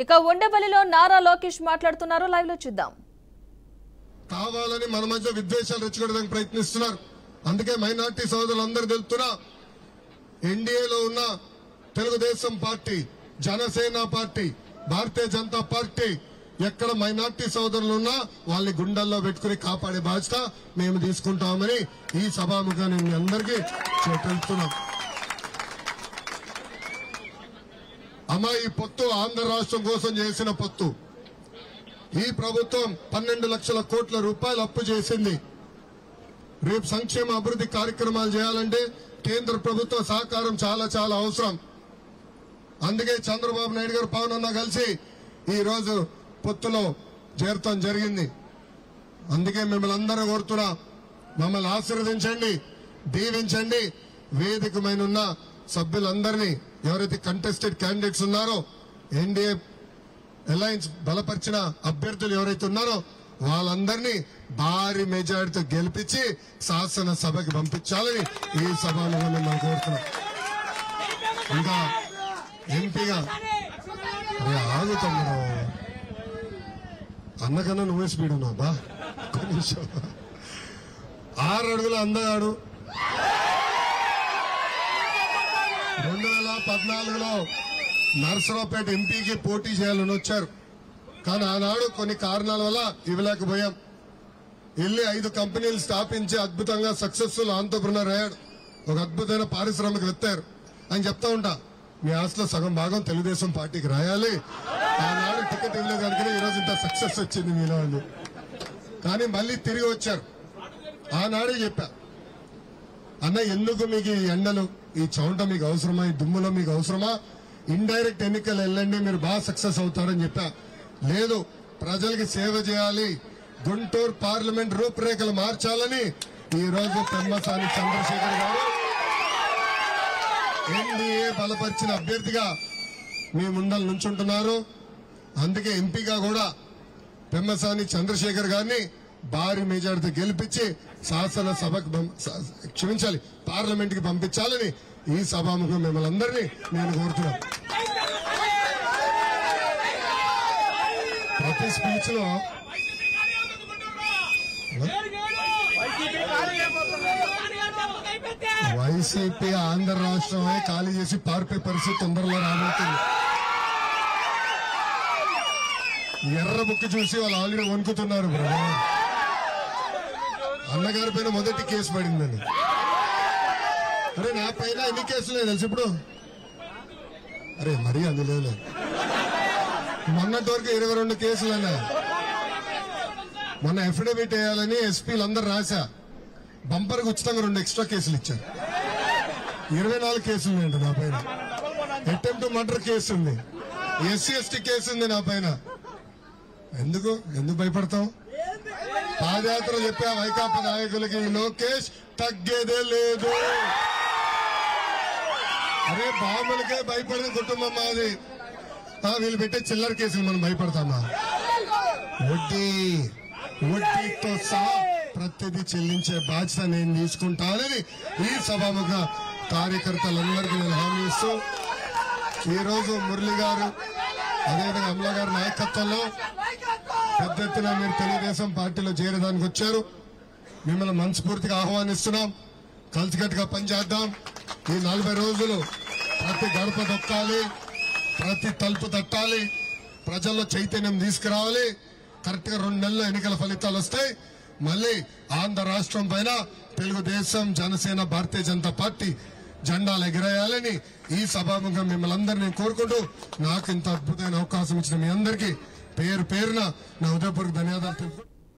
ఇక ఉండవల్లిలో నారా లోకేష్ మాట్లాడుతున్నారు, లైవ్ లో చూద్దాం. కావాలని మన మధ్య విద్వేషాలు రెచ్చగొట్టడానికి ప్రయత్నిస్తున్నారు. అందుకే మైనార్టీ సోదరులందరూ తెలుపుతున్నా, ఎన్డీఏలో ఉన్న Telugu Desam party, Janasena party, Bharatiya Janata party ఎక్కడ మైనార్టీ సోదరులు ఉన్నా వాళ్ళని గుండెల్లో పెట్టుకుని కాపాడే బాధ్యత మేము తీసుకుంటామని ఈ సభాముఖంగా నేను అందరికీ తెలుపుతున్నాం. అమ్మా, ఈ పొత్తు ఆంధ్ర రాష్ట్రం కోసం చేసిన పొత్తు. ఈ ప్రభుత్వం 12 లక్షల కోట్ల రూపాయలు అప్పు చేసింది. రేపు సంక్షేమ అభివృద్ధి కార్యక్రమాలు చేయాలంటే కేంద్ర ప్రభుత్వ సహకారం చాలా చాలా అవసరం. అందుకే చంద్రబాబు నాయుడు గారు, పవన్ అన్న కలిసి ఈ రోజు పొత్తులో చేరటం జరిగింది. అందుకే మిమ్మల్ని అందరూ కోరుతున్నా, మమ్మల్ని ఆశీర్వదించండి, దీవించండి. వేదిక మీద ఉన్న సభ్యులందరినీ, ఎవరైతే కంటెస్టెడ్ క్యాండిడేట్స్ ఉన్నారో, ఎన్డీఏ అలయన్స్ బలపరిచిన అభ్యర్థులు ఎవరైతే ఉన్నారో వాళ్ళందరినీ భారీ మెజారిటీతో గెలిపించి శాసనసభకి పంపించాలని ఈ సభలో మనం కోరుతున్నాం. ఇంకా ఎంపీగా ఆగుతాం, అన్నకన్నా నువ్వే స్పీడ్ ఉన్నావు బా. 6 అడుగుల అందగాడు 2014లో నర్సరావుపేట ఎంపీకి పోటీ చేయాలని వచ్చారు. కానీ ఆనాడు కొన్ని కారణాల వల్ల ఇవ్వలేకపోయాం. వెళ్ళి 5 కంపెనీలు స్థాపించి అద్భుతంగా సక్సెస్ఫుల్ ఆంటర్‌ప్రెన్యూర్ అయ్యాడు. ఒక అద్భుతమైన పారిశ్రామికవేత్త అని చెప్తా ఉంటా. మీ ఆశలో సగం భాగం తెలుగుదేశం పార్టీకి రాయాలి. ఆనాడు టికెట్ ఇవ్వలేదు అనుకుని ఈరోజు ఇంత సక్సెస్ వచ్చింది మీలో అని. కానీ మళ్ళీ తిరిగి వచ్చారు. ఆనాడే చెప్పా, అన్న ఎందుకు మీకు ఈ ఎండలు, ఈ చౌంట మీకు అవసరమా, ఈ దుమ్ములో మీకు అవసరమా, ఇండైరెక్ట్ ఎన్నికలు వెళ్ళండి, మీరు బాగా సక్సెస్ అవుతారని చెప్పా. లేదు, ప్రజలకి సేవ చేయాలి, గుంటూరు పార్లమెంట్ రూపురేఖలు మార్చాలని ఈ రోజు పెమ్మసాని చంద్రశేఖర్ గారు ఎన్డీఏ బలపరిచిన అభ్యర్థిగా మీ ముందర నుంచుంటున్నారు. అందుకే ఎంపీగా కూడా పెమ్మసాని చంద్రశేఖర్ గారిని భారీ మెజారిటీతో గెలిపించి శాసనసభకు క్షమించాలి పార్లమెంట్ కి పంపించాలని ఈ సభాముఖం మిమ్మల్ని అందరినీ నేను కోరుతున్నాను. ప్రతి స్పీచ్ లో వైసీపీ ఆంధ్ర రాష్ట్రమే ఖాళీ చేసి పారిపోయే పరిస్థితి తొందరలో రాబోతుంది. ఎర్ర బుక్ చూసి వాళ్ళు ఆల్రెడీ వణుకుతున్నారు. బ్రదర్, అన్నగారి పైన మొదటి కేసు పడిందని. అరే, నా పైన ఎన్ని కేసులే తెలుసు ఇప్పుడు? అరే మరీ అందులో మొన్నటి వరకు 22 కేసులన్నా. మొన్న అఫిడవిట్ వేయాలని ఎస్పీలు అందరు రాశా. బంపర్కి ఉచితంగా 2 ఎక్స్ట్రా కేసులు ఇచ్చారు. 24 కేసులు ఉన్నాయంట నా పైన. అటెంప్ట్ మర్డర్ కేసు ఉంది, ఎస్సీ ఎస్టీ కేసు ఉంది నా పైన. ఎందుకు భయపడతాం? పాదయాత్ర చెప్పా వైకాపా నాయకులకి, లోకేష్ తగ్గేదే లేదు. అరే, బాంబులకే భయపడిన కుటుంబం మాది. వీళ్ళు పెట్టే చిల్లర కేసులు మనం భయపడతామా? వడ్డీతో సహా ప్రతిదీ చెల్లించే బాధ్యత నేను తీసుకుంటానని ఈ సభాముఖ కార్యకర్తలందరికీ నేను హామీ ఇస్తూ, ఈరోజు మురళి గారు అదేవిధంగా అమల గారి నాయకత్వంలో పెద్ద ఎత్తున మీరు తెలుగుదేశం పార్టీలో చేరడానికి వచ్చారు. మిమ్మల్ని మనస్ఫూర్తిగా ఆహ్వానిస్తున్నాం. కలిసికట్టుగా పనిచేద్దాం. ఈ 40 రోజులు ప్రతి గడప దొక్కాలి, ప్రతి తలుపు తట్టాలి, ప్రజల్లో చైతన్యం తీసుకురావాలి. కరెక్ట్ గా 2 నెలల్లో ఎన్నికల ఫలితాలు వస్తాయి. మళ్ళీ ఆంధ్ర రాష్ట్రం పైన తెలుగుదేశం, జనసేన, భారతీయ జనతా పార్టీ జెండాలు ఎగిరేయాలని ఈ సభాముఖం మిమ్మల్ని అందరినీ కోరుకుంటూ, నాకు ఇంత అద్భుతమైన అవకాశం ఇచ్చిన మీ అందరికీ పేరు పేరున నా హృదయపూర్వక ధన్యవాదాలు తెలుపు.